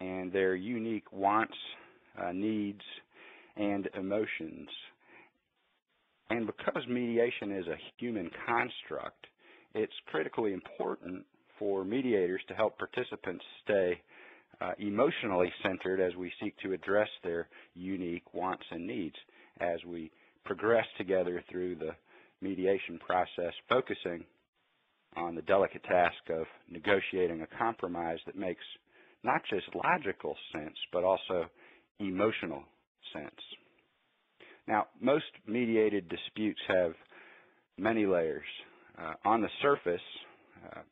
and their unique wants, needs, and emotions. And because mediation is a human construct, it's critically important for mediators to help participants stay emotionally centered as we seek to address their unique wants and needs as we progress together through the mediation process, focusing on the delicate task of negotiating a compromise that makes not just logical sense, but also emotional sense. Now, most mediated disputes have many layers. On the surface,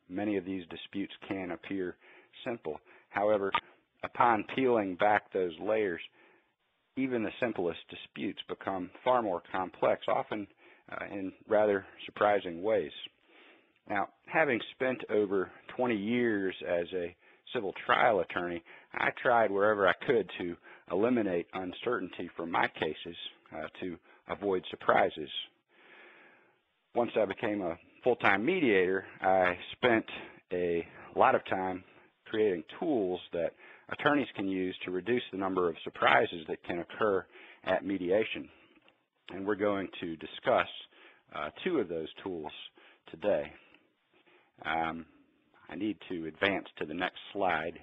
many of these disputes can appear simple. However, upon peeling back those layers, even the simplest disputes become far more complex, often in rather surprising ways. Now, having spent over 20 years as a civil trial attorney, I tried wherever I could to eliminate uncertainty from my cases to avoid surprises. Once I became a full-time mediator, I spent a lot of time creating tools that attorneys can use to reduce the number of surprises that can occur at mediation. And we're going to discuss two of those tools today. I need to advance to the next slide.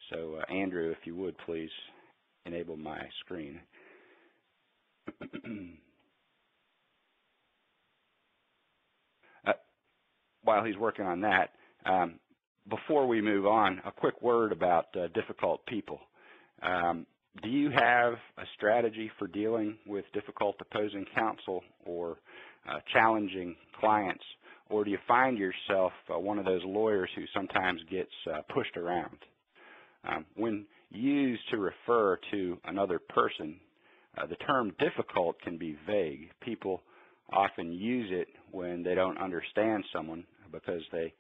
So, Andrew, if you would, please enable my screen. While he's working on that, before we move on, a quick word about difficult people. Do you have a strategy for dealing with difficult opposing counsel or challenging clients, or do you find yourself one of those lawyers who sometimes gets pushed around? When used to refer to another person, the term difficult can be vague. People often use it when they don't understand someone because they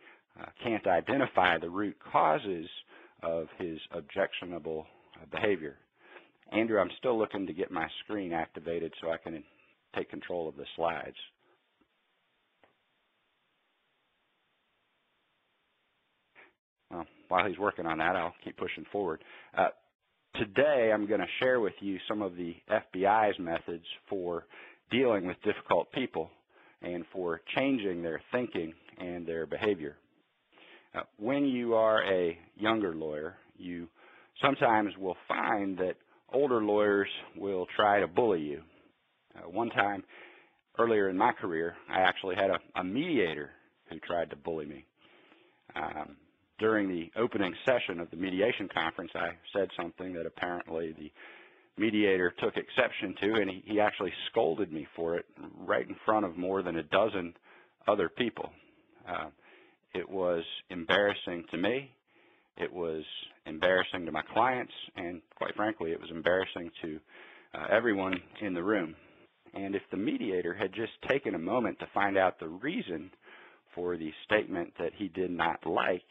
can't identify the root causes of his objectionable behavior. Andrew, I'm still looking to get my screen activated so I can take control of the slides. Well, while he's working on that, I'll keep pushing forward. Today, I'm going to share with you some of the FBI's methods for dealing with difficult people and for changing their thinking and their behavior. When you are a younger lawyer, you sometimes will find that older lawyers will try to bully you. One time, earlier in my career, I actually had a mediator who tried to bully me. During the opening session of the mediation conference, I said something that apparently the mediator took exception to, and he actually scolded me for it right in front of more than a dozen other people. It was embarrassing to me, it was embarrassing to my clients, and quite frankly, it was embarrassing to everyone in the room. And if the mediator had just taken a moment to find out the reason for the statement that he did not like,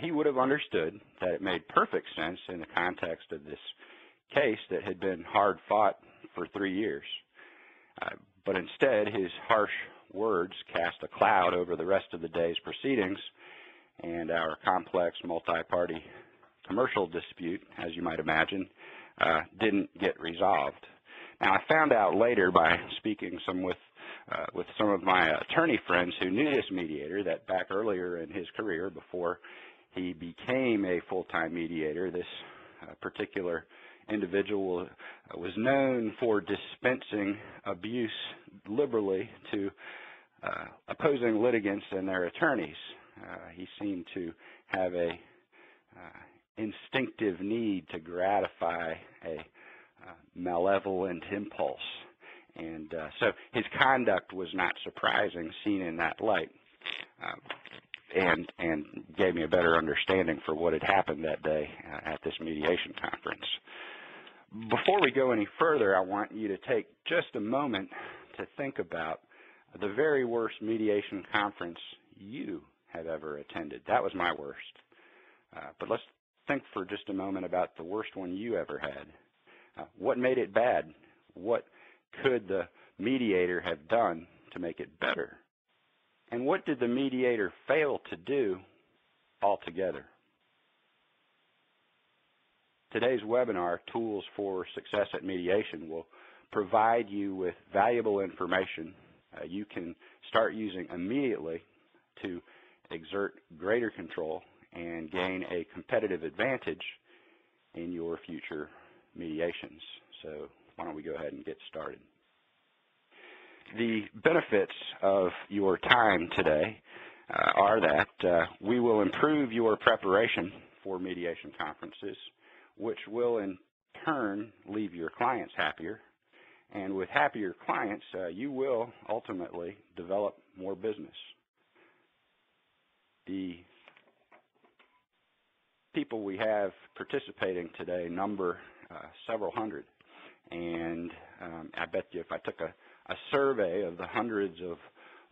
he would have understood that it made perfect sense in the context of this case that had been hard fought for 3 years. But instead, his harsh words cast a cloud over the rest of the day's proceedings, and our complex multi-party commercial dispute, as you might imagine, didn't get resolved. Now, I found out later by speaking with some of my attorney friends who knew this mediator that back earlier in his career, before he became a full-time mediator, this particular individual was known for dispensing abuse liberally to opposing litigants and their attorneys. He seemed to have a instinctive need to gratify a malevolent impulse. And so his conduct was not surprising, seen in that light, and gave me a better understanding for what had happened that day at this mediation conference. Before we go any further, I want you to take just a moment to think about the very worst mediation conference you have ever attended. That was my worst. But let's think for just a moment about the worst one you ever had. What made it bad? What could the mediator have done to make it better? And what did the mediator fail to do altogether? Today's webinar, Tools for Success at Mediation, will provide you with valuable information you can start using immediately to exert greater control and gain a competitive advantage in your future mediations. So why don't we go ahead and get started. The benefits of your time today are that we will improve your preparation for mediation conferences, which will in turn leave your clients happier. And with happier clients, you will ultimately develop more business. The people we have participating today number several hundred. And I bet you if I took a survey of the hundreds of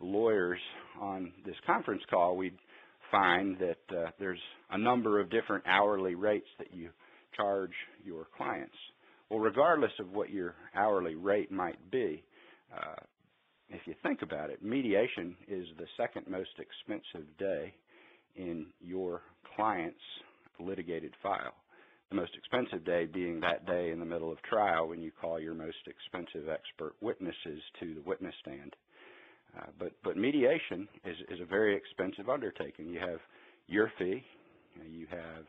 lawyers on this conference call, we'd find that there's a number of different hourly rates that you charge your clients. Well, regardless of what your hourly rate might be, if you think about it, mediation is the second most expensive day in your client's litigated file. The most expensive day being that day in the middle of trial when you call your most expensive expert witnesses to the witness stand. But mediation is a very expensive undertaking. You have your fee, you have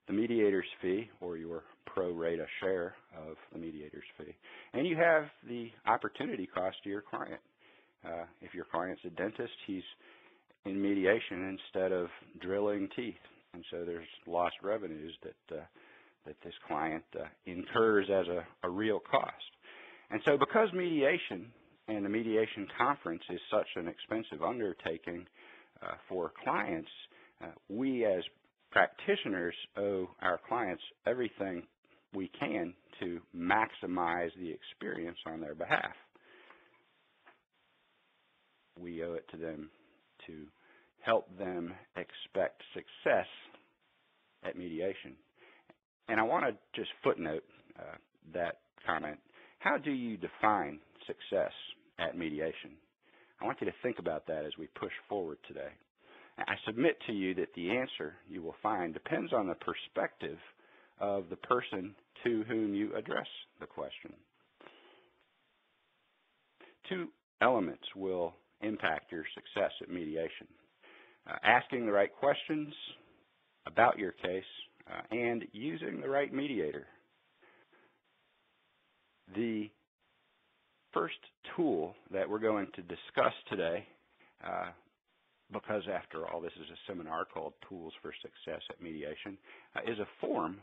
the mediator's fee or your pro rata share of the mediator's fee, and you have the opportunity cost to your client. If your client's a dentist, he's in mediation instead of drilling teeth, and so there's lost revenues that this client incurs as a real cost. And so because mediation and the mediation conference is such an expensive undertaking for clients, we as practitioners owe our clients everything we can to maximize the experience on their behalf. We owe it to them to help them expect success at mediation. And I want to just footnote that comment. How do you define success at mediation? I want you to think about that as we push forward today. I submit to you that the answer you will find depends on the perspective of the person to whom you address the question. Two elements will impact your success at mediation. Asking the right questions about your case and using the right mediator. The first tool that we're going to discuss today, because after all this is a seminar called Tools for Success at Mediation, is a form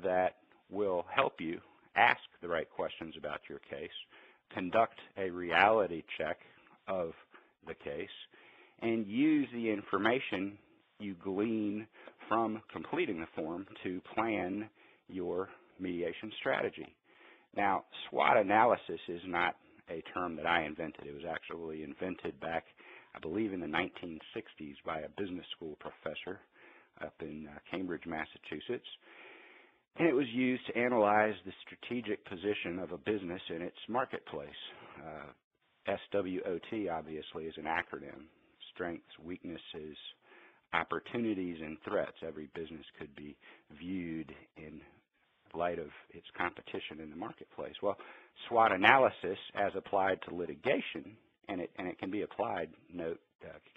that will help you ask the right questions about your case, conduct a reality check of the case, and use the information you glean from completing the form to plan your mediation strategy. Now, SWOT analysis is not a term that I invented. It was actually invented back, I believe, in the 1960s by a business school professor up in Cambridge, Massachusetts. And it was used to analyze the strategic position of a business in its marketplace. SWOT, obviously, is an acronym. Strengths, weaknesses, opportunities, and threats. Every business could be viewed in light of its competition in the marketplace. Well, SWOT analysis as applied to litigation, and it can be applied,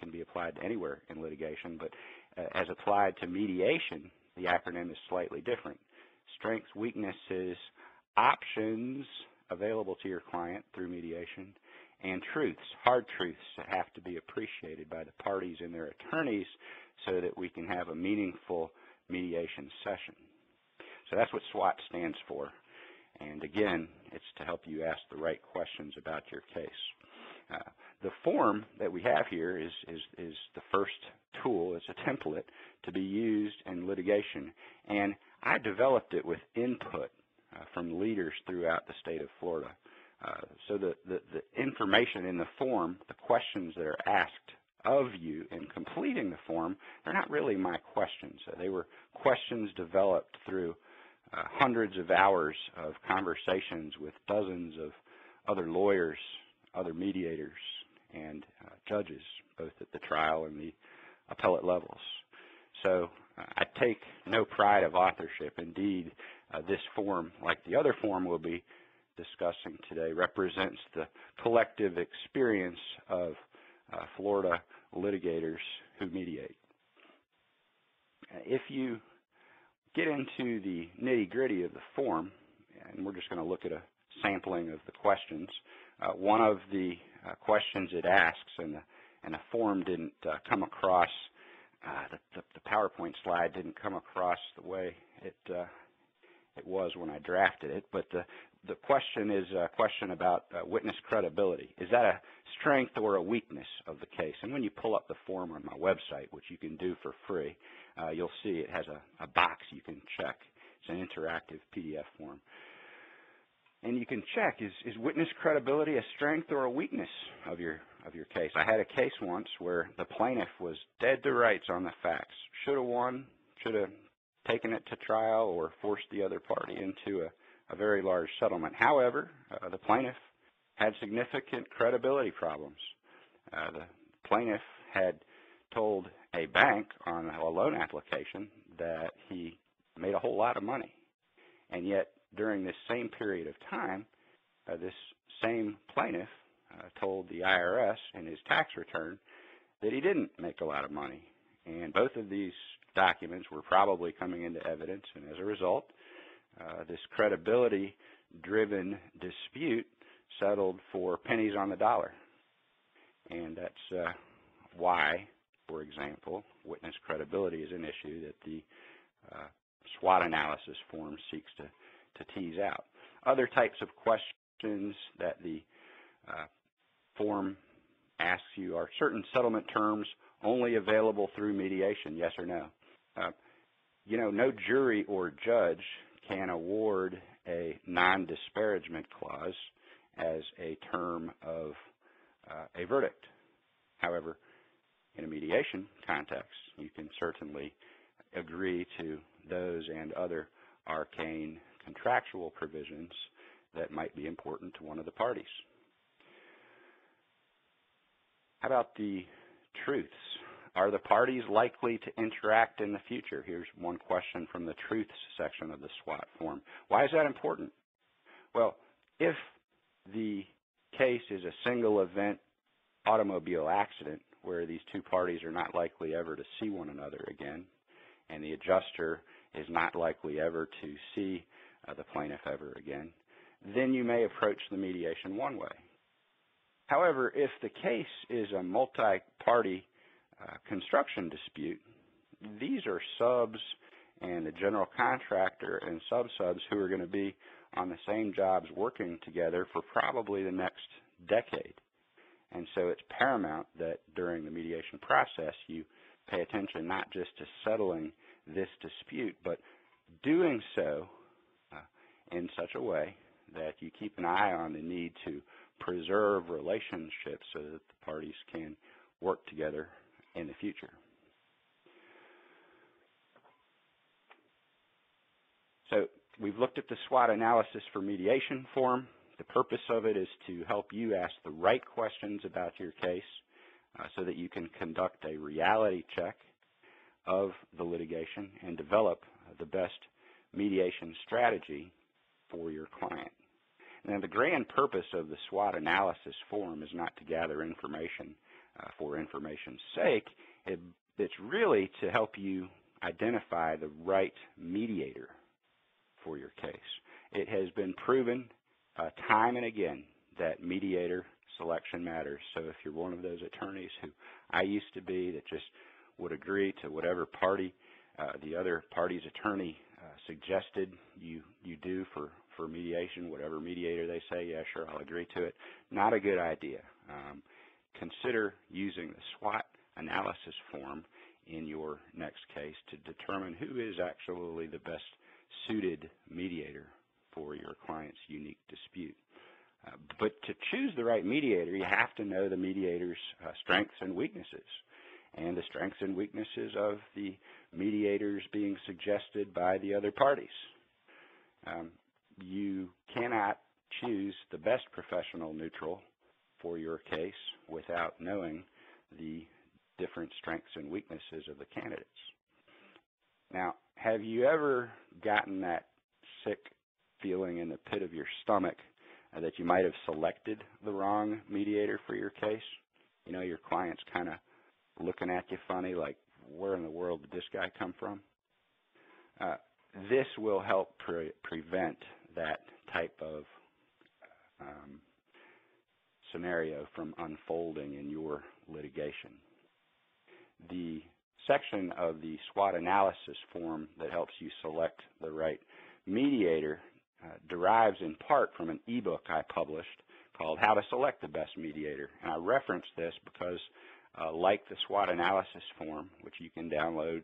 can be applied to anywhere in litigation, but as applied to mediation, the acronym is slightly different. Strengths, weaknesses, options available to your client through mediation, and truths, hard truths that have to be appreciated by the parties and their attorneys so that we can have a meaningful mediation session. So that's what SWOT stands for. And again, it's to help you ask the right questions about your case. The form that we have here is the first tool. It's a template to be used in litigation. And I developed it with input from leaders throughout the state of Florida. So the information in the form, the questions that are asked of you in completing the form, they're not really my questions. They were questions developed through hundreds of hours of conversations with dozens of other lawyers, other mediators, and judges, both at the trial and the appellate levels. So I take no pride of authorship. Indeed, this form, like the other form we'll be discussing today, represents the collective experience of Florida litigators who mediate. If you get into the nitty-gritty of the form, and we're just going to look at a sampling of the questions, one of the questions it asks, and the form didn't come across, the PowerPoint slide didn't come across the way it was when I drafted it, but the question is a question about witness credibility. Is that a strength or a weakness of the case? And when you pull up the form on my website, which you can do for free, you'll see it has a box you can check. It's an interactive PDF form. And you can check, is witness credibility a strength or a weakness of your case? I had a case once where the plaintiff was dead to rights on the facts. Should have won, should have taken it to trial, or forced the other party into a very large settlement. However, the plaintiff had significant credibility problems. The plaintiff had told a bank on a loan application that he made a whole lot of money, and yet during this same period of time, this same plaintiff told the IRS in his tax return that he didn't make a lot of money. And both of these documents were probably coming into evidence, and as a result, this credibility-driven dispute settled for pennies on the dollar. And that's why, for example, witness credibility is an issue that the SWOT analysis form seeks to tease out. Other types of questions that the form asks you are certain settlement terms only available through mediation, yes or no? No jury or judge can award a non-disparagement clause as a term of a verdict. However, in a mediation context, you can certainly agree to those and other arcane contractual provisions that might be important to one of the parties. How about the truths? Are the parties likely to interact in the future? Here's one question from the truths section of the SWOT form. Why is that important? Well, if the case is a single event automobile accident where these two parties are not likely ever to see one another again, and the adjuster is not likely ever to see the plaintiff ever again, then you may approach the mediation one way. However, if the case is a multi-party construction dispute, these are subs and the general contractor and sub-subs who are going to be on the same jobs working together for probably the next decade. And so it's paramount that during the mediation process you pay attention not just to settling this dispute, but doing so in such a way that you keep an eye on the need to preserve relationships so that the parties can work together in the future. So we've looked at the SWOT analysis for mediation form. The purpose of it is to help you ask the right questions about your case so that you can conduct a reality check of the litigation and develop the best mediation strategy for your client. Now, the grand purpose of the SWOT analysis form is not to gather information for information's sake. It's really to help you identify the right mediator for your case. It has been proven time and again that mediator selection matters. So if you're one of those attorneys who I used to be that just would agree to whatever party the other party's attorney suggested you do for mediation, whatever mediator they say, yeah, sure, I'll agree to it, not a good idea. Consider using the SWOT analysis form in your next case to determine who is actually the best suited mediator for your client's unique dispute. But to choose the right mediator, you have to know the mediator's strengths and weaknesses, and the strengths and weaknesses of the mediators being suggested by the other parties. You cannot choose the best professional neutral for your case without knowing the different strengths and weaknesses of the candidates. Now, have you ever gotten that sick feeling in the pit of your stomach that you might have selected the wrong mediator for your case? You know, your client's kind of looking at you funny, like, where in the world did this guy come from? This will help prevent that type of scenario from unfolding in your litigation. The section of the SWOT analysis form that helps you select the right mediator derives in part from an ebook I published called How to Select the Best Mediator. And I reference this because like the SWOT analysis form, which you can download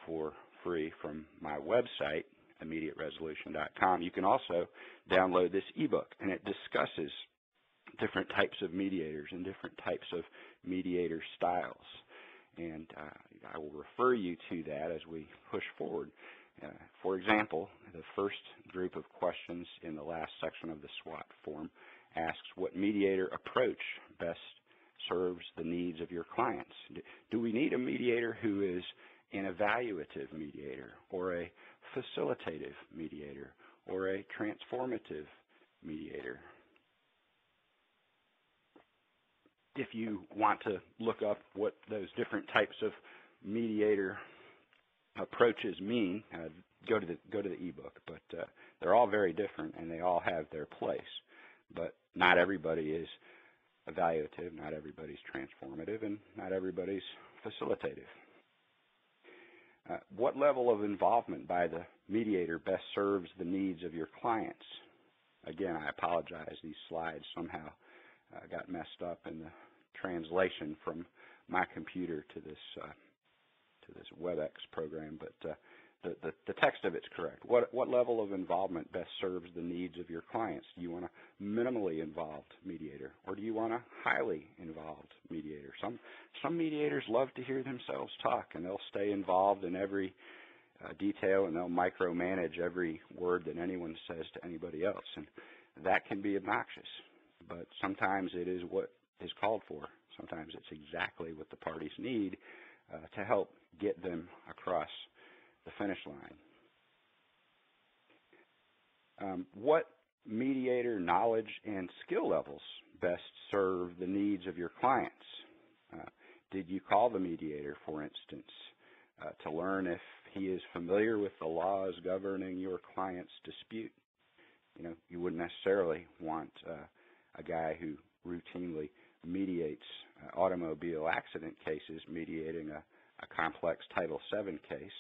for free from my website, immediateresolution.com, you can also download this ebook, and it discusses different types of mediators and different types of mediator styles. And I will refer you to that as we push forward. For example, the first group of questions in the last section of the SWOT form asks what mediator approach best serves the needs of your clients. Do we need a mediator who is an evaluative mediator, or a facilitative mediator, or a transformative mediator? If you want to look up what those different types of mediator approaches mean, go to the ebook. But they're all very different, and they all have their place. But not everybody is evaluative, not everybody's transformative, and not everybody's facilitative. What level of involvement by the mediator best serves the needs of your clients? Again, I apologize. These slides somehow got messed up in the translation from my computer to this WebEx program, but the text of it's correct. What level of involvement best serves the needs of your clients? Do you want a minimally involved mediator, or do you want a highly involved mediator? Some mediators love to hear themselves talk, and they'll stay involved in every detail, and they'll micromanage every word that anyone says to anybody else, and that can be obnoxious. But sometimes it is what is called for. Sometimes it's exactly what the parties need to help get them across the finish line. What mediator knowledge and skill levels best serve the needs of your clients? Did you call the mediator, for instance, to learn if he is familiar with the laws governing your client's dispute? You know, you wouldn't necessarily want a guy who routinely mediates automobile accident cases mediating a complex Title VII case.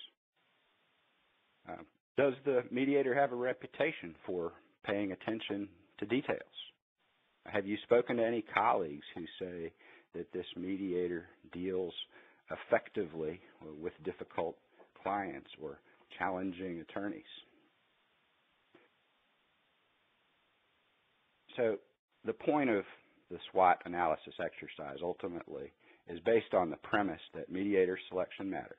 Does the mediator have a reputation for paying attention to details? Have you spoken to any colleagues who say that this mediator deals effectively with difficult clients or challenging attorneys? So the point of the SWOT analysis exercise ultimately is based on the premise that mediator selection matters.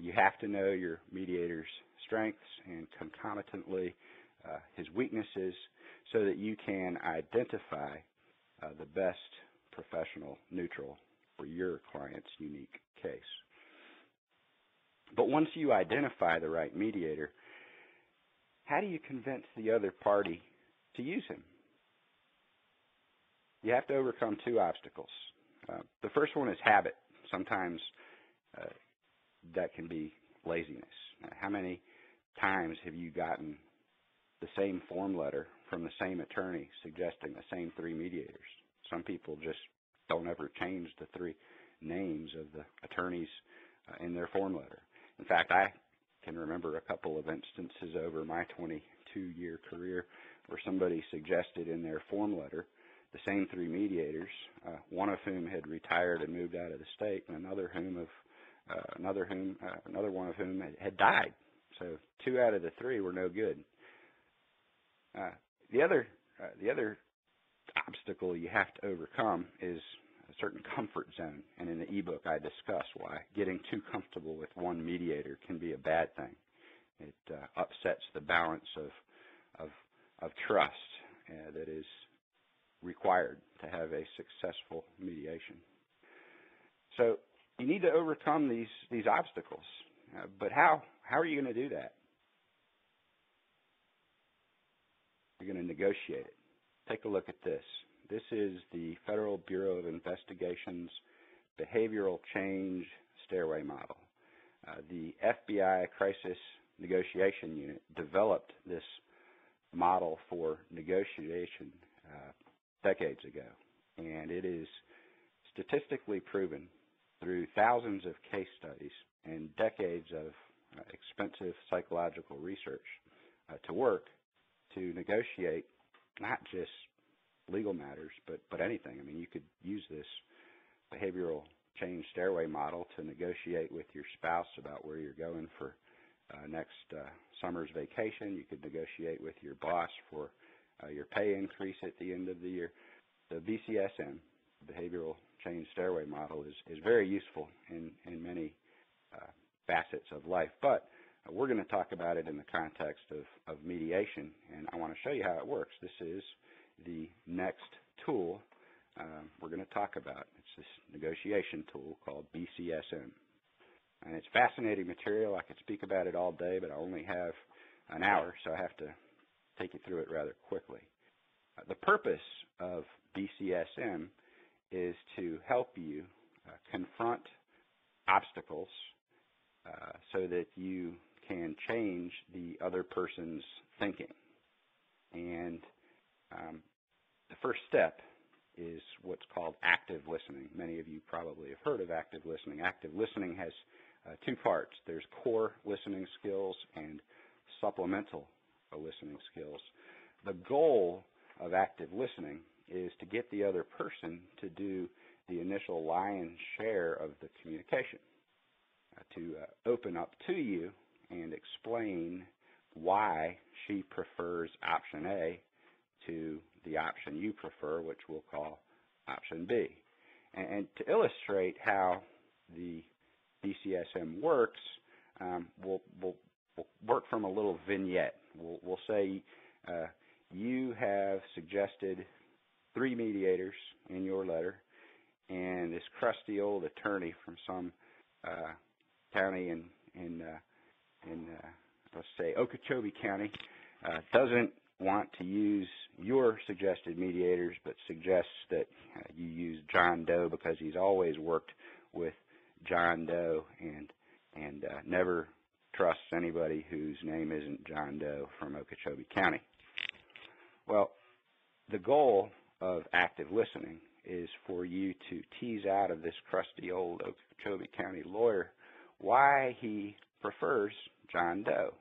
You have to know your mediator's strengths and concomitantly his weaknesses so that you can identify the best professional neutral for your client's unique case. But once you identify the right mediator, how do you convince the other party to use him? You have to overcome two obstacles. The first one is habit. Sometimes that can be laziness. How many times have you gotten the same form letter from the same attorney suggesting the same three mediators? Some people just don't ever change the three names of the attorneys in their form letter. In fact, I can remember a couple of instances over my 22-year career where somebody suggested in their form letter the same three mediators, one of whom had retired and moved out of the state, and another one of whom had died. So 2 out of the 3 were no good. The other obstacle you have to overcome is a certain comfort zone, and in the ebook I discuss why getting too comfortable with one mediator can be a bad thing. It upsets the balance of trust that is required to have a successful mediation. So you need to overcome these obstacles. But how are you going to do that? You're going to negotiate it. Take a look at this. This is the Federal Bureau of Investigation's Behavioral Change Stairway Model. The FBI Crisis Negotiation Unit developed this model for negotiation decades ago, and it is statistically proven through thousands of case studies and decades of expensive psychological research to work to negotiate not just legal matters, but anything. I mean, you could use this behavioral change stairway model to negotiate with your spouse about where you're going for next summer's vacation. You could negotiate with your boss for your pay increase at the end of the year. The BCSM, behavioral change stairway model, is very useful in many facets of life, but we're going to talk about it in the context of mediation, and I want to show you how it works. This is the next tool we're going to talk about. It's this negotiation tool called BCSM. And it's fascinating material. I could speak about it all day, but I only have an hour, so I have to take you through it rather quickly. The purpose of BCSM is to help you confront obstacles so that you can change the other person's thinking. And the first step is what's called active listening. Many of you probably have heard of active listening. Active listening has two parts. There's core listening skills and supplemental listening skills. The goal of active listening is to get the other person to do the initial lion's share of the communication, to open up to you and explain why she prefers option A to the option you prefer, which we'll call option B. And to illustrate how the BCSM works, we'll work from a little vignette. We'll say you have suggested 3 mediators in your letter, and this crusty old attorney from some county in let's say Okeechobee County doesn't want to use your suggested mediators, but suggests that you use John Doe because he's always worked with John Doe and never trusts anybody whose name isn't John Doe from Okeechobee County. Well, the goal of active listening is for you to tease out of this crusty old Okeechobee County lawyer why he prefers John Doe.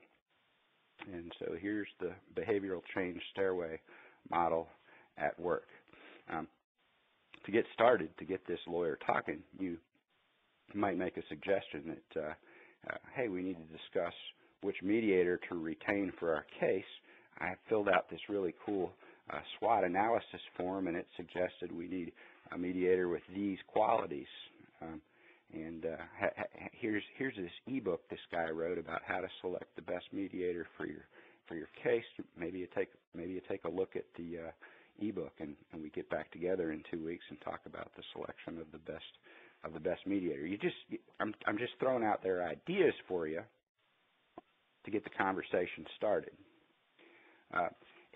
And so here's the behavioral change stairway model at work. To get started, to get this lawyer talking, you might make a suggestion that, hey, we need to discuss which mediator to retain for our case. I filled out this really cool SWOT analysis form, and it suggested we need a mediator with these qualities. Here's this ebook this guy wrote about how to select the best mediator for your case. Maybe you take a look at the ebook, and we get back together in 2 weeks and talk about the selection of the best mediator. I'm just throwing out their ideas for you to get the conversation started.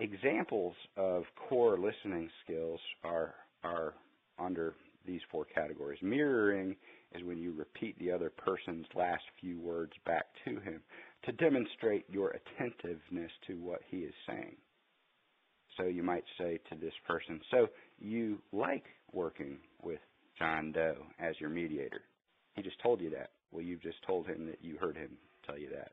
Examples of core listening skills are under these 4 categories. Mirroring is when you repeat the other person's last few words back to him to demonstrate your attentiveness to what he is saying. So you might say to this person, so you like working with John Doe as your mediator. He just told you that. Well, you've just told him that you heard him tell you that.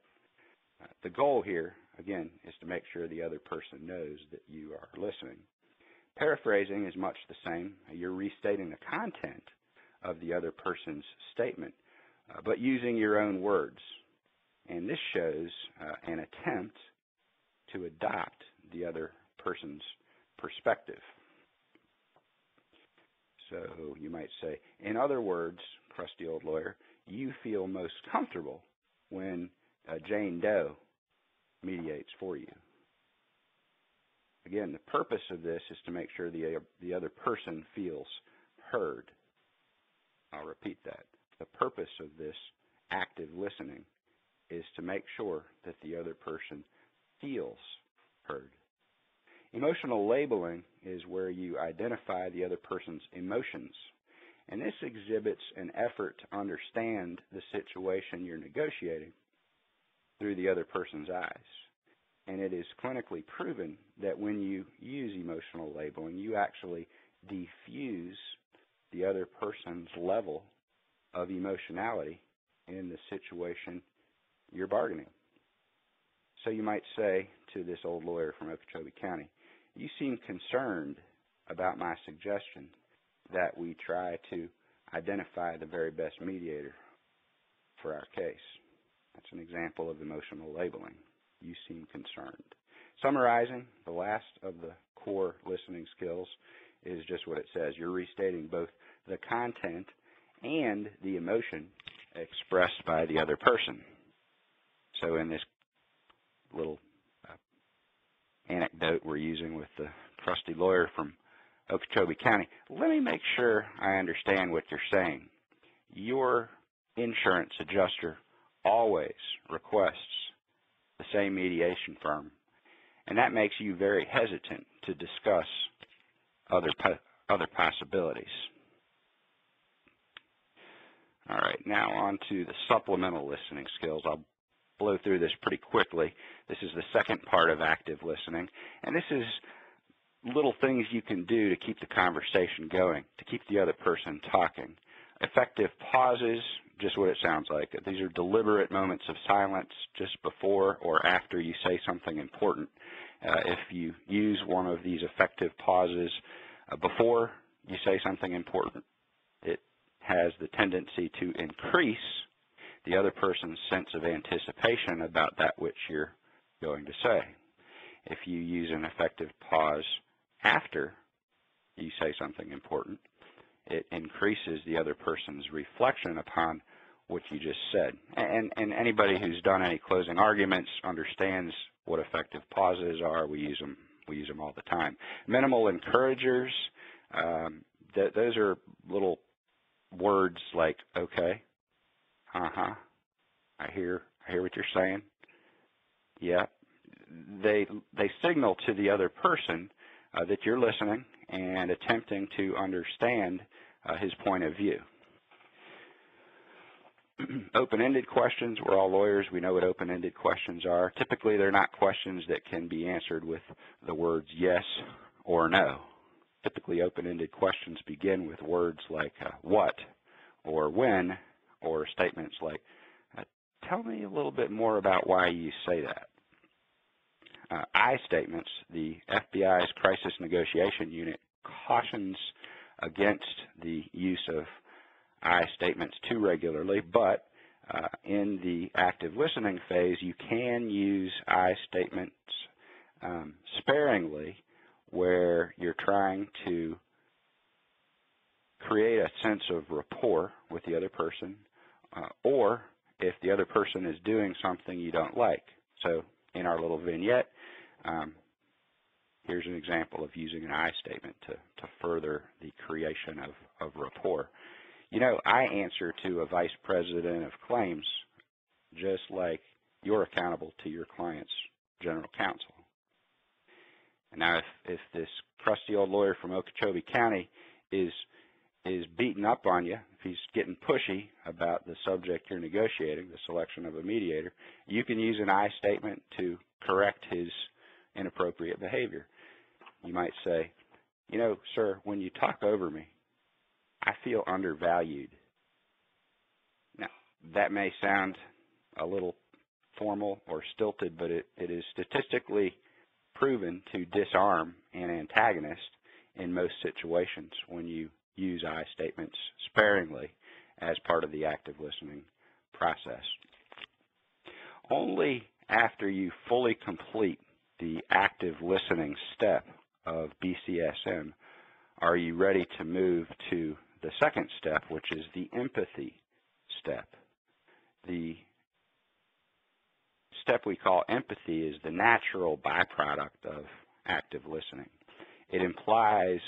The goal here, again, is to make sure the other person knows that you are listening. Paraphrasing is much the same. You're restating the content of the other person's statement, but using your own words. And this shows an attempt to adopt the other person's perspective. So you might say, in other words, crusty old lawyer, you feel most comfortable when Jane Doe mediates for you. Again, the purpose of this is to make sure the other person feels heard. I'll repeat that. The purpose of this active listening is to make sure that the other person feels heard. Emotional labeling is where you identify the other person's emotions, and this exhibits an effort to understand the situation you're negotiating through the other person's eyes. And it is clinically proven that when you use emotional labeling, you actually diffuse the other person's level of emotionality in the situation you're bargaining. So you might say to this old lawyer from Okeechobee County, "You seem concerned about my suggestion that we try to identify the very best mediator for our case." That's an example of emotional labeling. You seem concerned. Summarizing, the last of the core listening skills is just what it says. You're restating both the content and the emotion expressed by the other person. So in this little anecdote we're using with the trusty lawyer from Okeechobee County, let me make sure I understand what you're saying. Your insurance adjuster always requests the same mediation firm, and that makes you very hesitant to discuss other possibilities. All right, now on to the supplemental listening skills. I'll blow through this pretty quickly. This is the second part of active listening, and this is little things you can do to keep the conversation going, to keep the other person talking. Effective pauses, just what it sounds like. These are deliberate moments of silence just before or after you say something important. If you use one of these effective pauses before you say something important, it has the tendency to increase the other person's sense of anticipation about that which you're going to say. If you use an effective pause after you say something important, it increases the other person's reflection upon what you just said. And anybody who's done any closing arguments understands what effective pauses are. We use them all the time. Minimal encouragers, those are little words like okay, I hear what you're saying. Yeah. They signal to the other person that you're listening and attempting to understand his point of view. Open-ended questions, we're all lawyers, we know what open-ended questions are. Typically they're not questions that can be answered with the words yes or no. Typically open-ended questions begin with words like what or when, or statements like tell me a little bit more about why you say that. I statements, the FBI's Crisis Negotiation Unit cautions against the use of I statements too regularly, but in the active listening phase, you can use I statements sparingly where you're trying to create a sense of rapport with the other person, or if the other person is doing something you don't like. So in our little vignette, here's an example of using an I statement to further the creation of rapport. You know, I answer to a vice president of claims just like you're accountable to your client's general counsel. And now if this crusty old lawyer from Okeechobee County is beating up on you, if he's getting pushy about the subject you're negotiating, the selection of a mediator, you can use an I statement to correct his inappropriate behavior. You might say, you know, sir, when you talk over me, I feel undervalued. Now, that may sound a little formal or stilted, but it is statistically proven to disarm an antagonist in most situations when you use I statements sparingly as part of the active listening process. Only after you fully complete the active listening step of BCSM are you ready to move to the second step, which is the empathy step. The step we call empathy is the natural byproduct of active listening. It implies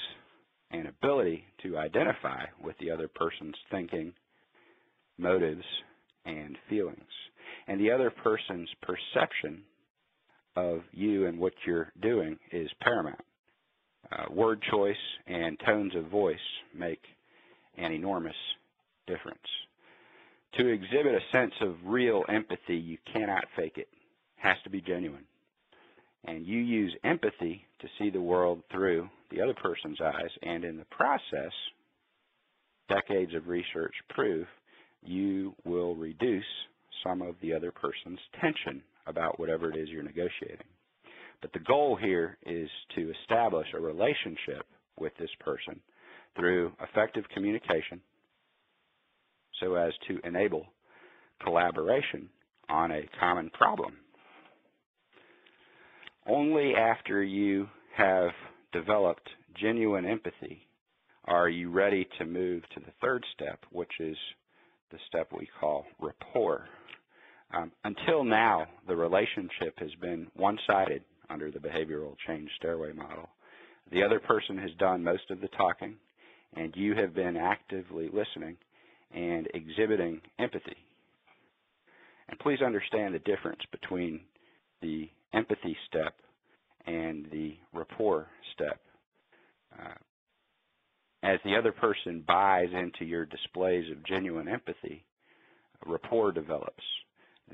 an ability to identify with the other person's thinking, motives, and feelings. and the other person's perception of you and what you're doing is paramount. Word choice and tones of voice make an enormous difference. To exhibit a sense of real empathy, you cannot fake it. It has to be genuine. And you use empathy to see the world through the other person's eyes, and in the process, decades of research prove you will reduce some of the other person's tension about whatever it is you're negotiating. But the goal here is to establish a relationship with this person through effective communication so as to enable collaboration on a common problem. Only after you have developed genuine empathy are you ready to move to the third step, which is the step we call rapport. Until now, the relationship has been one-sided under the behavioral change stairway model. The other person has done most of the talking, and you have been actively listening and exhibiting empathy. And please understand the difference between the empathy step and the rapport step. As the other person buys into your displays of genuine empathy, rapport develops.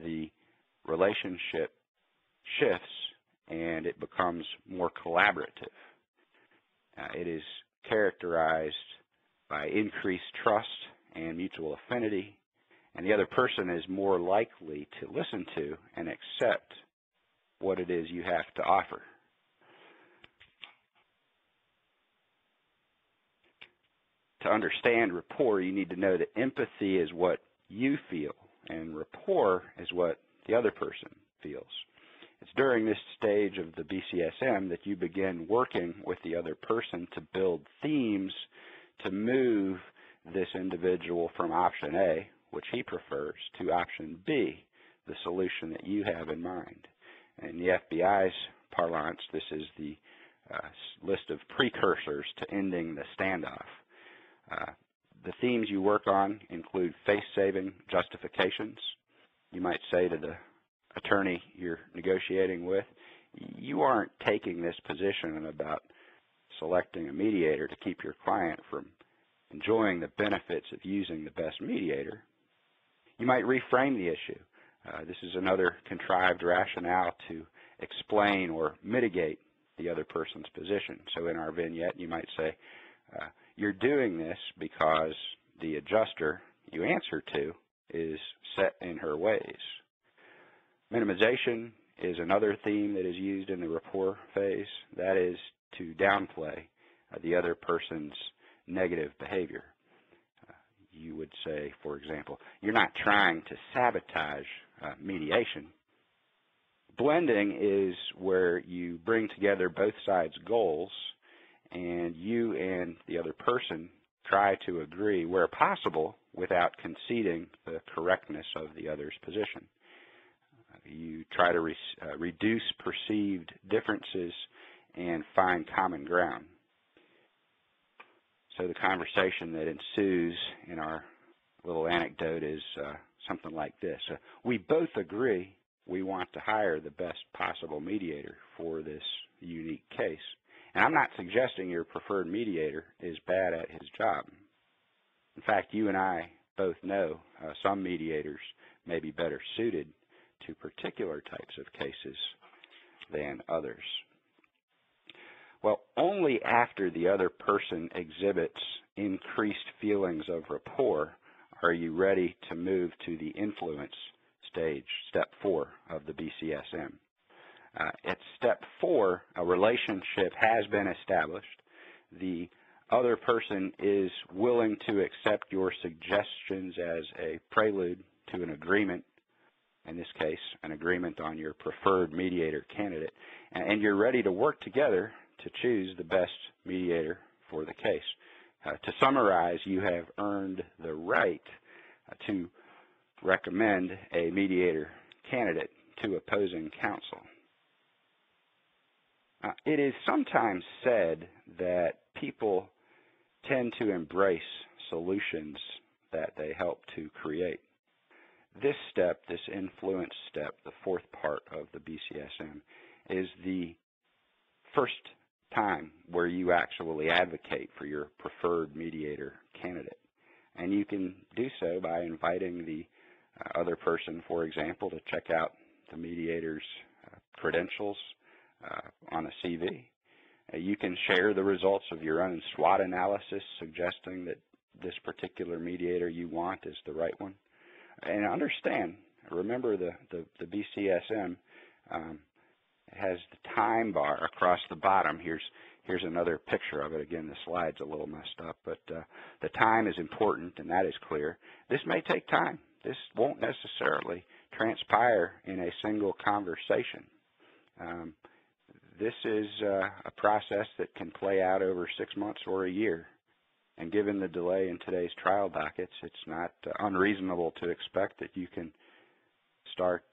The relationship shifts and it becomes more collaborative. It is characterized by increased trust and mutual affinity, and the other person is more likely to listen to and accept what it is you have to offer. To understand rapport, you need to know that empathy is what you feel, and rapport is what the other person feels. It's during this stage of the BCSM that you begin working with the other person to build themes to move this individual from option A, which he prefers, to option B, the solution that you have in mind. In the FBI's parlance, this is the list of precursors to ending the standoff. The themes you work on include face-saving justifications. You might say to the attorney you're negotiating with, you aren't taking this position about selecting a mediator to keep your client from enjoying the benefits of using the best mediator. You might reframe the issue. This is another contrived rationale to explain or mitigate the other person's position. So in our vignette, you might say, you're doing this because the adjuster you answer to is set in her ways. Minimization is another theme that is used in the rapport phase. That is to downplay the other person's negative behavior. You would say, for example, you're not trying to sabotage mediation. Blending is where you bring together both sides' goals and you and the other person try to agree where possible without conceding the correctness of the other's position. You try to reduce perceived differences and find common ground. So the conversation that ensues in our little anecdote is something like this. We both agree we want to hire the best possible mediator for this unique case. And I'm not suggesting your preferred mediator is bad at his job. In fact, you and I both know some mediators may be better suited to particular types of cases than others. Well, only after the other person exhibits increased feelings of rapport are you ready to move to the influence stage, step 4 of the BCSM. At step 4, a relationship has been established. The other person is willing to accept your suggestions as a prelude to an agreement, in this case, an agreement on your preferred mediator candidate, and you're ready to work together to choose the best mediator for the case. To summarize, you have earned the right to recommend a mediator candidate to opposing counsel. It is sometimes said that people tend to embrace solutions that they help to create. This step, this influence step, the fourth part of the BCSM, is the first time where you actually advocate for your preferred mediator candidate. And you can do so by inviting the other person, for example, to check out the mediator's credentials on a CV. You can share the results of your own SWOT analysis, suggesting that this particular mediator you want is the right one. And understand, remember the BCSM has the time bar across the bottom. Here's another picture of it. Again, the slide's a little messed up, but the time is important, and that is clear. This may take time. This won't necessarily transpire in a single conversation. This is a process that can play out over 6 months or a year. And given the delay in today's trial dockets, it's not unreasonable to expect that you can start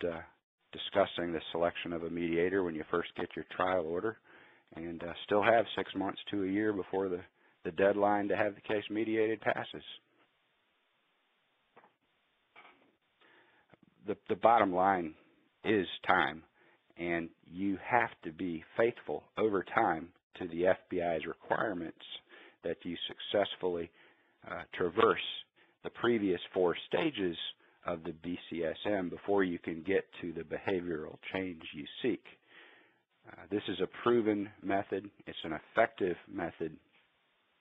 discussing the selection of a mediator when you first get your trial order and still have 6 months to a year before the deadline to have the case mediated passes. The bottom line is time, and you have to be faithful over time to the FBI's requirements that you successfully traverse the previous 4 stages of the BCSM before you can get to the behavioral change you seek. This is a proven method. It's an effective method,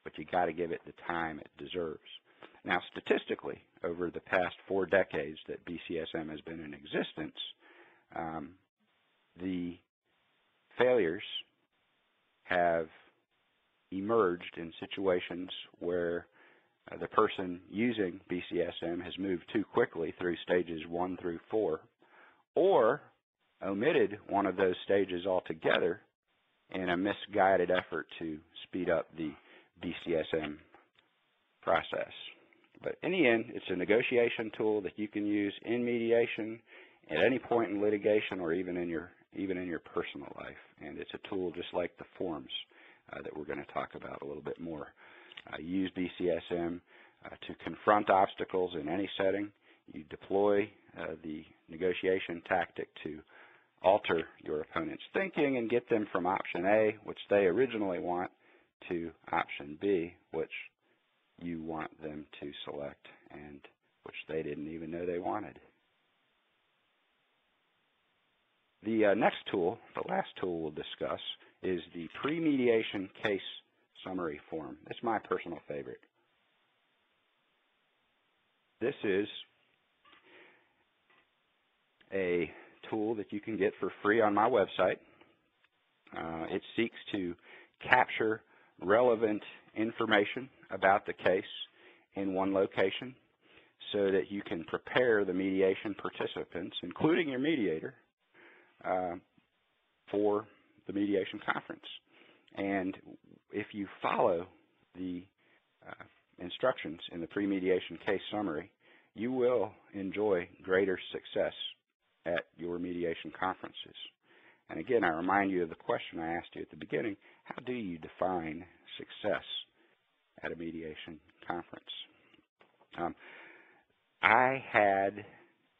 but you got to give it the time it deserves. Now, statistically, over the past 4 decades that BCSM has been in existence, the failures have emerged in situations where the person using BCSM has moved too quickly through stages 1 through 4, or omitted one of those stages altogether in a misguided effort to speed up the BCSM process. But in the end, it's a negotiation tool that you can use in mediation at any point in litigation or even in your personal life. And it's a tool just like the forms that we're going to talk about a little bit more. Use BCSM to confront obstacles in any setting. You deploy the negotiation tactic to alter your opponent's thinking and get them from option A, which they originally want, to option B, which you want them to select and which they didn't even know they wanted. The next tool, the last tool we'll discuss, is the pre-mediation case summary form. It's my personal favorite. This is a tool that you can get for free on my website. It seeks to capture relevant information about the case in one location so that you can prepare the mediation participants, including your mediator, for the mediation conference. And if you follow the instructions in the pre-mediation case summary, you will enjoy greater success at your mediation conferences. And again, I remind you of the question I asked you at the beginning: how do you define success at a mediation conference? I had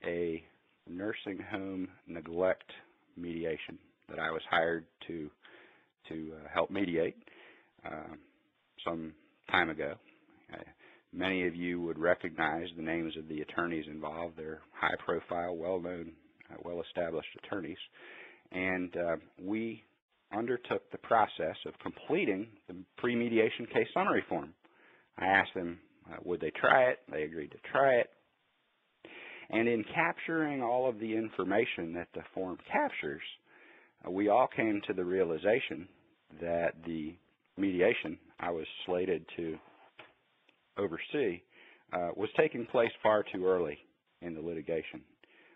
a nursing home neglect mediation that I was hired to help mediate some time ago. Many of you would recognize the names of the attorneys involved. They're high-profile, well-known, well-established attorneys. And we undertook the process of completing the pre-mediation case summary form. I asked them, would they try it? They agreed to try it. And in capturing all of the information that the form captures, we all came to the realization that the mediation I was slated to oversee was taking place far too early in the litigation.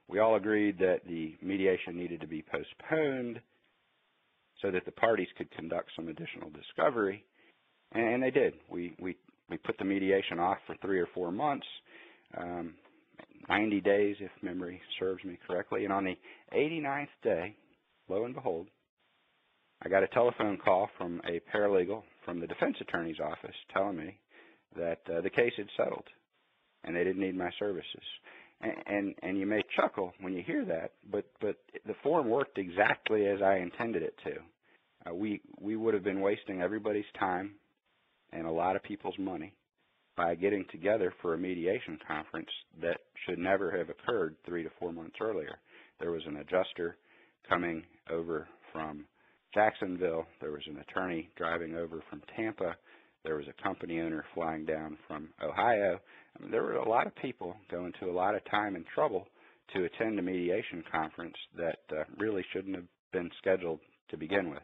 We all agreed that the mediation needed to be postponed so that the parties could conduct some additional discovery, and they did. We put the mediation off for 3 or 4 months, 90 days if memory serves me correctly, and on the 89th day, lo and behold, I got a telephone call from a paralegal from the defense attorney's office telling me that the case had settled and they didn't need my services. And you may chuckle when you hear that, but the form worked exactly as I intended it to. We would have been wasting everybody's time and a lot of people's money by getting together for a mediation conference that should never have occurred 3 to 4 months earlier. There was an adjuster coming over from Jacksonville. There was an attorney driving over from Tampa. There was a company owner flying down from Ohio. I mean, there were a lot of people going to a lot of time and trouble to attend a mediation conference that really shouldn't have been scheduled to begin with.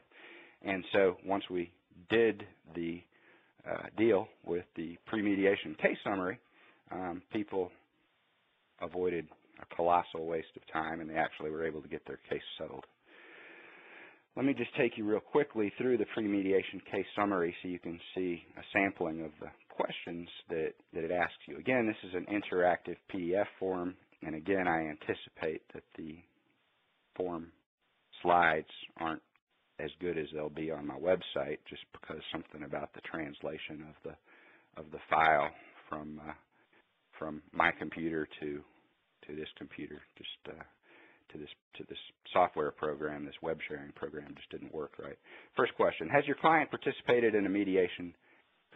And so once we did the deal with the pre-mediation case summary, people avoided a colossal waste of time, and they actually were able to get their case settled. Let me just take you real quickly through the pre-mediation case summary so you can see a sampling of the questions that it asks you. Again, this is an interactive PDF form, and again, I anticipate that the form slides aren't as good as they'll be on my website, just because something about the translation of the file from my computer to this computer, just to this software program, this web sharing program, just didn't work right. First question: has your client participated in a mediation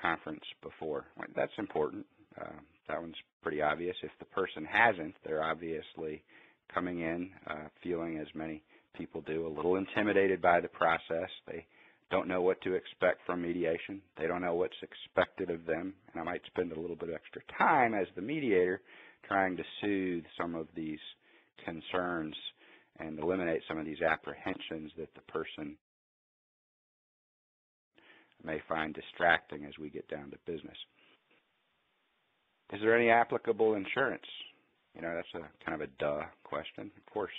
conference before? Well, that's important. That one's pretty obvious. If the person hasn't, they're obviously coming in feeling, as many people do, a little intimidated by the process. They don't know what to expect from mediation. They don't know what's expected of them. And I might spend a little bit of extra time as the mediator trying to soothe some of these concerns and eliminate some of these apprehensions that the person may find distracting as we get down to business. Is there any applicable insurance? You know, that's a kind of a duh question. Of course,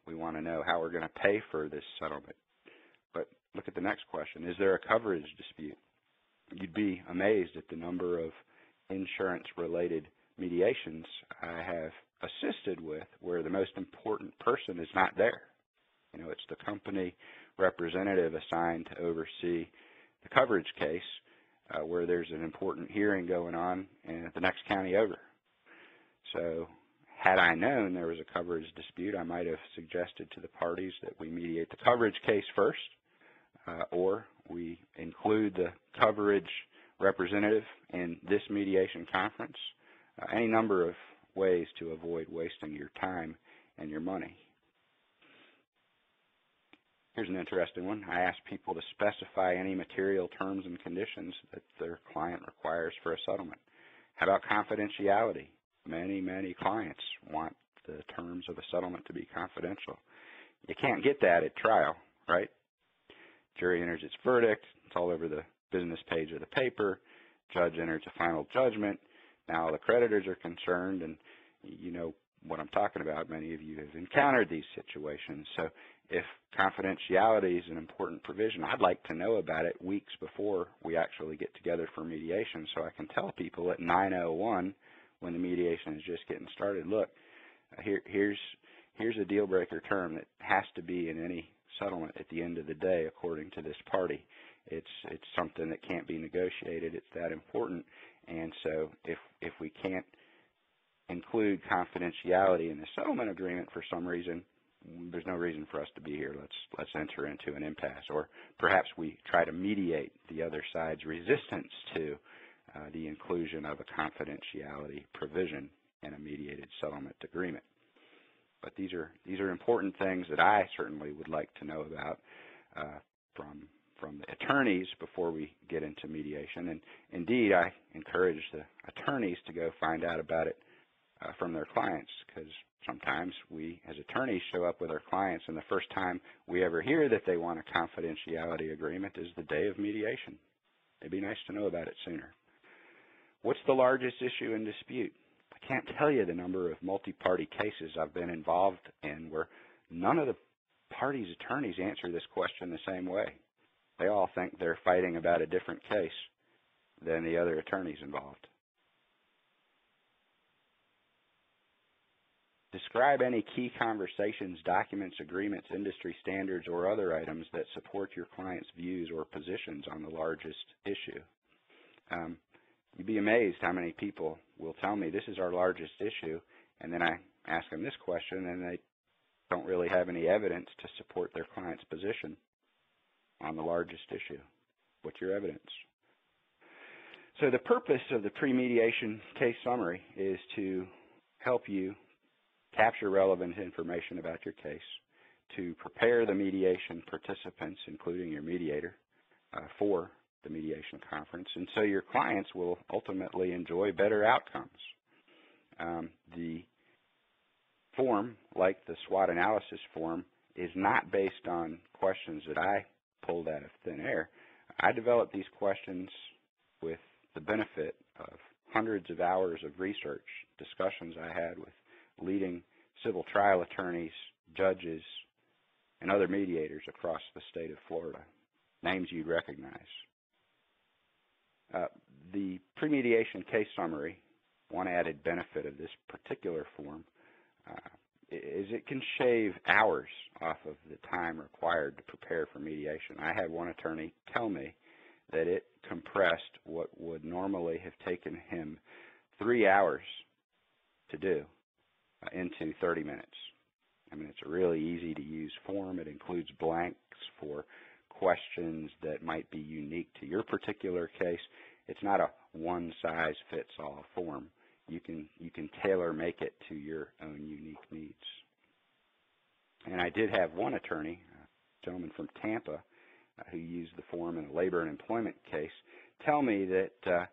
we want to know how we're going to pay for this settlement. But look at the next question. Is there a coverage dispute? You'd be amazed at the number of insurance-related mediations I have assisted with where the most important person is not there. You know, it's the company representative assigned to oversee the coverage case where there's an important hearing going on in the next county over. So had I known there was a coverage dispute, I might have suggested to the parties that we mediate the coverage case first, or we include the coverage representative in this mediation conference. Any number of ways to avoid wasting your time and your money. Here's an interesting one. I asked people to specify any material terms and conditions that their client requires for a settlement. How about confidentiality? Many clients want the terms of a settlement to be confidential. You can't get that at trial, right? Jury enters its verdict. It's all over the business page of the paper. Judge enters a final judgment. Now the creditors are concerned, and you know what I'm talking about. Many of you have encountered these situations. So if confidentiality is an important provision, I'd like to know about it weeks before we actually get together for mediation, so I can tell people at 9:01 when the mediation is just getting started, look, here's a deal breaker term that has to be in any settlement at the end of the day according to this party. It's something that can't be negotiated. It's that important. And so if we can't include confidentiality in the settlement agreement for some reason, there's no reason for us to be here. Let's enter into an impasse. Or perhaps we try to mediate the other side's resistance to the inclusion of a confidentiality provision in a mediated settlement agreement. But these are important things that I certainly would like to know about from the attorneys before we get into mediation. And indeed, I encourage the attorneys to go find out about it from their clients, because sometimes we as attorneys show up with our clients and the first time we ever hear that they want a confidentiality agreement is the day of mediation. It'd be nice to know about it sooner. What's the largest issue in dispute? I can't tell you the number of multi-party cases I've been involved in where none of the parties' attorneys answer this question the same way. They all think they're fighting about a different case than the other attorneys involved. Describe any key conversations, documents, agreements, industry standards, or other items that support your client's views or positions on the largest issue. You'd be amazed how many people will tell me this is our largest issue, and then I ask them this question and they don't really have any evidence to support their client's position on the largest issue. What's your evidence? So the purpose of the pre-mediation case summary is to help you capture relevant information about your case, to prepare the mediation participants, including your mediator, for the mediation conference, and so your clients will ultimately enjoy better outcomes. The form, like the SWOT analysis form, is not based on questions that I pulled out of thin air. I developed these questions with the benefit of hundreds of hours of research, discussions I had with leading civil trial attorneys, judges, and other mediators across the state of Florida, names you'd recognize. The pre-mediation case summary, one added benefit of this particular form, is it can shave hours off of the time required to prepare for mediation. I had one attorney tell me that it compressed what would normally have taken him 3 hours to do into 30 minutes. I mean, it's a really easy to use form. It includes blanks for questions that might be unique to your particular case. It's not a one-size-fits-all form. You can tailor make it to your own unique needs. And I did have one attorney, a gentleman from Tampa, who used the form in a labor and employment case, tell me that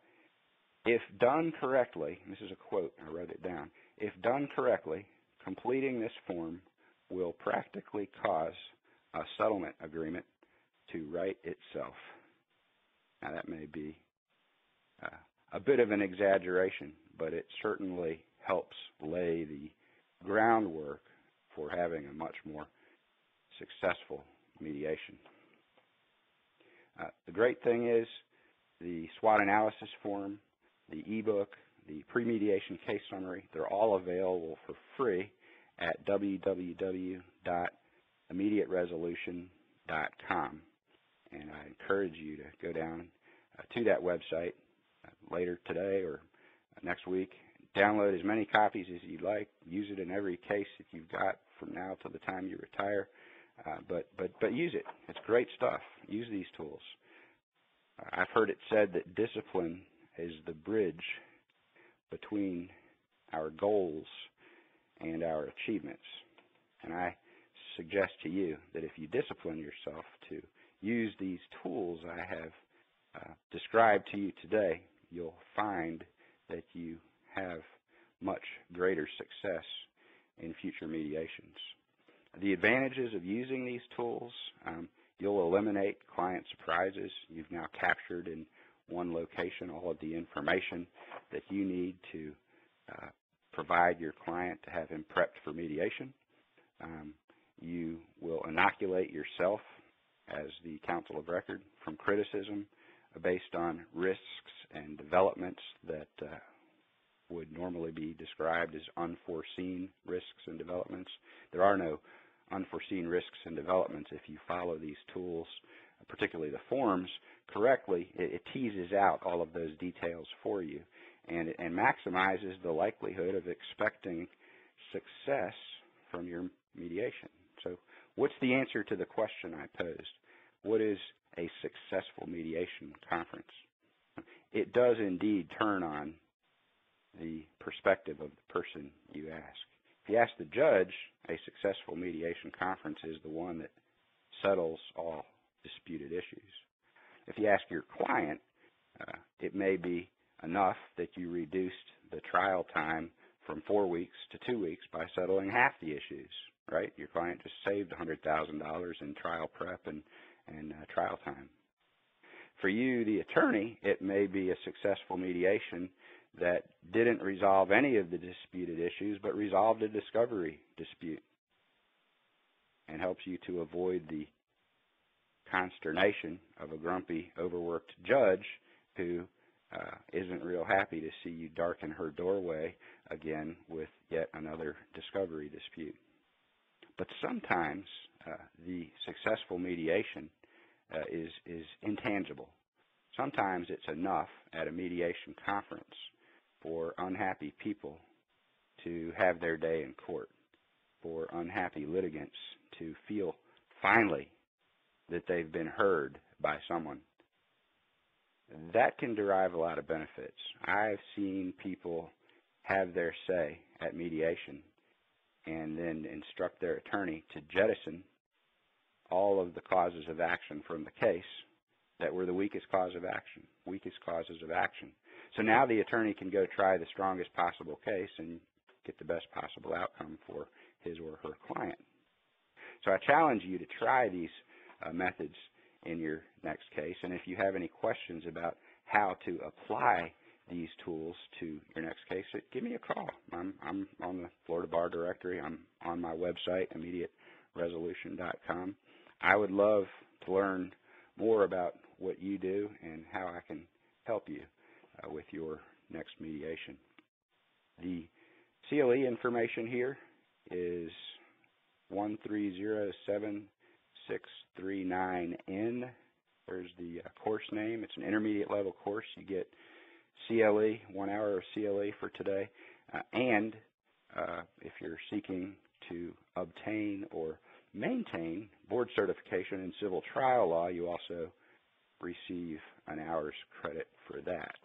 if done correctly, and this is a quote, I wrote it down, if done correctly, completing this form will practically cause a settlement agreement to write itself. Now that may be a bit of an exaggeration, but it certainly helps lay the groundwork for having a much more successful mediation. The great thing is the SWOT analysis form, the ebook, the pre-mediation case summary, they're all available for free at www.immediateresolution.com. And I encourage you to go down to that website later today or next week. Download as many copies as you'd like. Use it in every case that you've got from now till the time you retire. But use it. It's great stuff. Use these tools. I've heard it said that discipline is the bridge between our goals and our achievements. And I suggest to you that if you discipline yourself to use these tools I have described to you today, you'll find that you have much greater success in future mediations. The advantages of using these tools, you'll eliminate client surprises. You've now captured in one location all of the information that you need to provide your client to have him prepped for mediation. You will inoculate yourself as the counsel of record from criticism based on risks and developments that would normally be described as unforeseen risks and developments. There are no unforeseen risks and developments if you follow these tools, particularly the forms, correctly. It teases out all of those details for you and maximizes the likelihood of expecting success from your mediation. So what's the answer to the question I posed? What is a successful mediation conference? It does indeed turn on the perspective of the person you ask. If you ask the judge, a successful mediation conference is the one that settles all disputed issues. If you ask your client, it may be enough that you reduced the trial time from 4 weeks to 2 weeks by settling half the issues, right? Your client just saved $100,000 in trial prep and trial time. For you, the attorney, it may be a successful mediation that didn't resolve any of the disputed issues but resolved a discovery dispute and helps you to avoid the consternation of a grumpy, overworked judge who isn't real happy to see you darken her doorway again with yet another discovery dispute. But sometimes the successful mediation is intangible. Sometimes it's enough at a mediation conference for unhappy people to have their day in court, for unhappy litigants to feel finally that they've been heard by someone. That can derive a lot of benefits. I've seen people have their say at mediation and then instruct their attorney to jettison all of the causes of action from the case that were the weakest causes of action. So now the attorney can go try the strongest possible case and get the best possible outcome for his or her client. So I challenge you to try these methods in your next case, and if you have any questions about how to apply these tools to your next case, give me a call. I'm on the Florida Bar Directory. I'm on my website, immediateresolution.com. I would love to learn more about what you do and how I can help you with your next mediation. The CLE information here is 1307639N. There's the course name. It's an intermediate level course. You get CLE, 1 hour of CLE for today. And if you're seeking to obtain or maintain board certification in civil trial law, you also receive an hour's credit for that.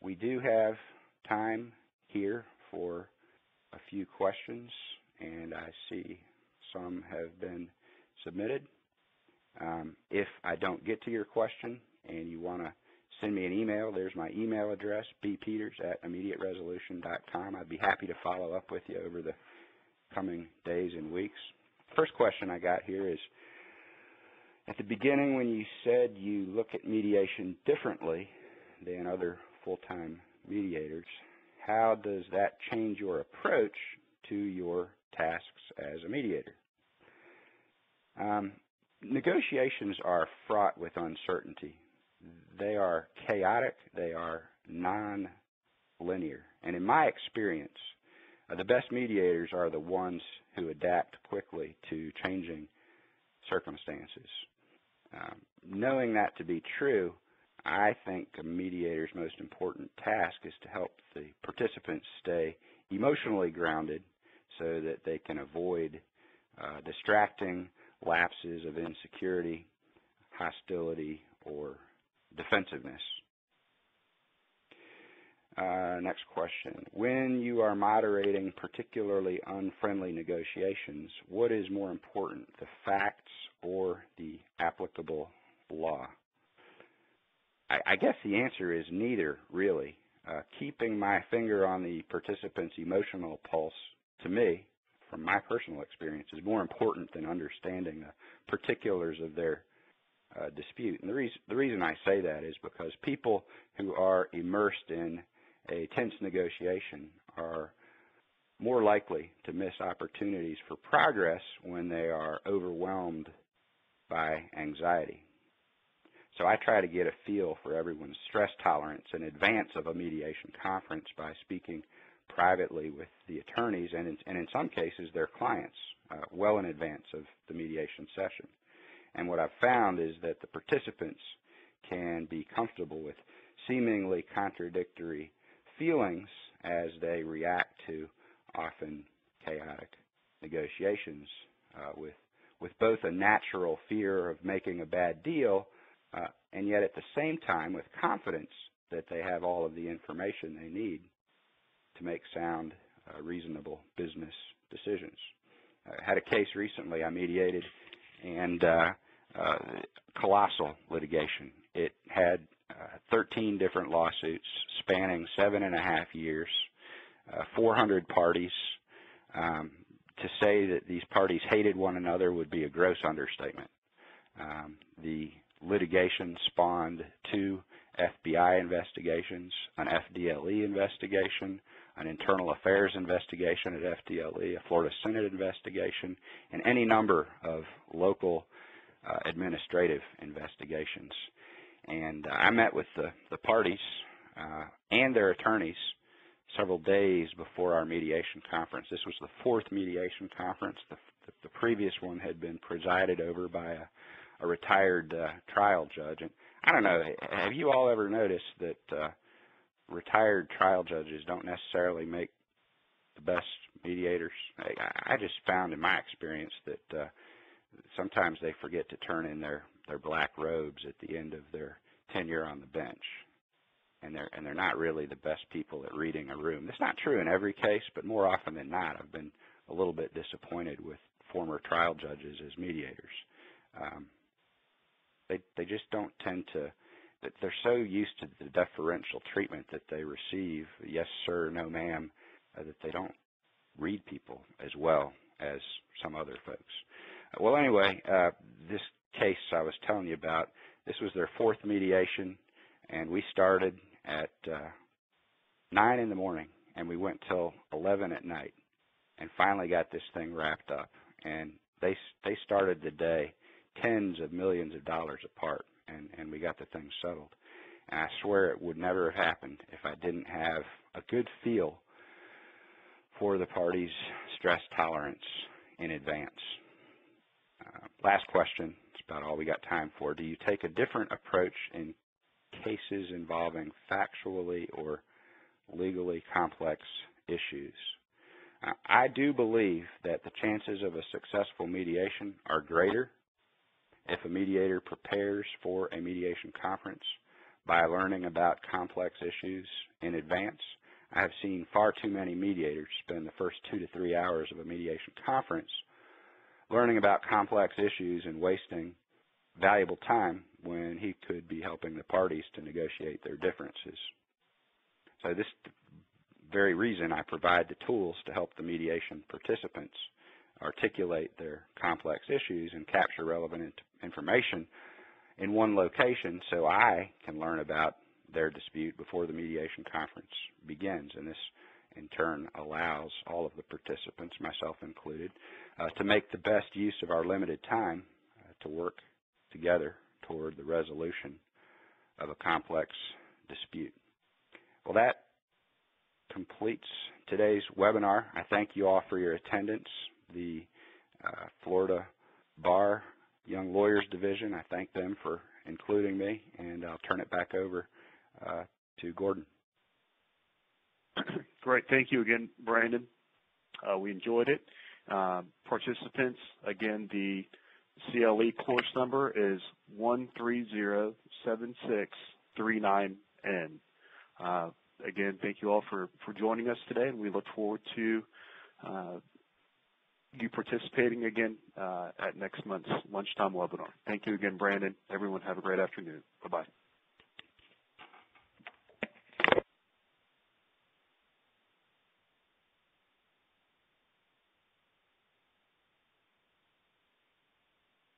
We do have time here for a few questions, and I see some have been submitted. If I don't get to your question and you want to send me an email, there's my email address, bpeters@immediateresolution.com. I'd be happy to follow up with you over the coming days and weeks. First question I got here is, at the beginning when you said you look at mediation differently than other full-time mediators, how does that change your approach to your tasks as a mediator? Negotiations are fraught with uncertainty. They are chaotic. They are non-linear. And in my experience, the best mediators are the ones who adapt quickly to changing circumstances. Knowing that to be true, I think a mediator's most important task is to help the participants stay emotionally grounded so that they can avoid distracting lapses of insecurity, hostility, or defensiveness. Next question. When you are moderating particularly unfriendly negotiations, what is more important, the facts or the applicable law? I guess the answer is neither, really. Keeping my finger on the participant's emotional pulse, to me, from my personal experience, is more important than understanding the particulars of their dispute. And the reason I say that is because people who are immersed in a tense negotiation are more likely to miss opportunities for progress when they are overwhelmed by anxiety. So I try to get a feel for everyone's stress tolerance in advance of a mediation conference by speaking privately with the attorneys and in some cases their clients well in advance of the mediation session. And what I've found is that the participants can be comfortable with seemingly contradictory feelings as they react to often chaotic negotiations with both a natural fear of making a bad deal and yet at the same time with confidence that they have all of the information they need to make sound, reasonable business decisions. I had a case recently I mediated, and colossal litigation. It had 13 different lawsuits spanning 7.5 years, 400 parties. To say that these parties hated one another would be a gross understatement. The litigation spawned 2 FBI investigations, an FDLE investigation, an internal affairs investigation at FDLE, a Florida Senate investigation, and any number of local administrative investigations. And I met with the parties and their attorneys several days before our mediation conference. This was the 4th mediation conference. The previous one had been presided over by a retired trial judge. And I don't know, have you all ever noticed that retired trial judges don't necessarily make the best mediators? I just found in my experience that sometimes they forget to turn in their black robes at the end of their tenure on the bench, and they're not really the best people at reading a room. That's not true in every case, but more often than not, I've been a little bit disappointed with former trial judges as mediators. They just don't tend to. They're so used to the deferential treatment that they receive, yes sir, no ma'am, that they don't read people as well as some other folks. Well, anyway, this case I was telling you about, this was their fourth mediation, and we started at 9 in the morning, and we went till 11 at night, and finally got this thing wrapped up. And they started the day tens of millions of dollars apart, and we got the thing settled. And I swear it would never have happened if I didn't have a good feel for the parties' stress tolerance in advance. Last question, it's about all we got time for. Do you take a different approach in cases involving factually or legally complex issues? I do believe that the chances of a successful mediation are greater if a mediator prepares for a mediation conference by learning about complex issues in advance. I have seen far too many mediators spend the first 2 to 3 hours of a mediation conference learning about complex issues and wasting valuable time when he could be helping the parties to negotiate their differences. So this very reason I provide the tools to help the mediation participants articulate their complex issues and capture relevant information in one location so I can learn about their dispute before the mediation conference begins. And this, in turn, allows all of the participants, myself included, to make the best use of our limited time to work together toward the resolution of a complex dispute. Well, that completes today's webinar. I thank you all for your attendance. The Florida Bar Young Lawyers Division, I thank them for including me, and I'll turn it back over to Gordon. Great. Thank you again, Brandon. We enjoyed it. Participants, again, the CLE course number is 1307639N. Again, thank you all for joining us today, and we look forward to you participating again at next month's lunchtime webinar. Thank you again, Brandon. Everyone have a great afternoon. Bye-bye.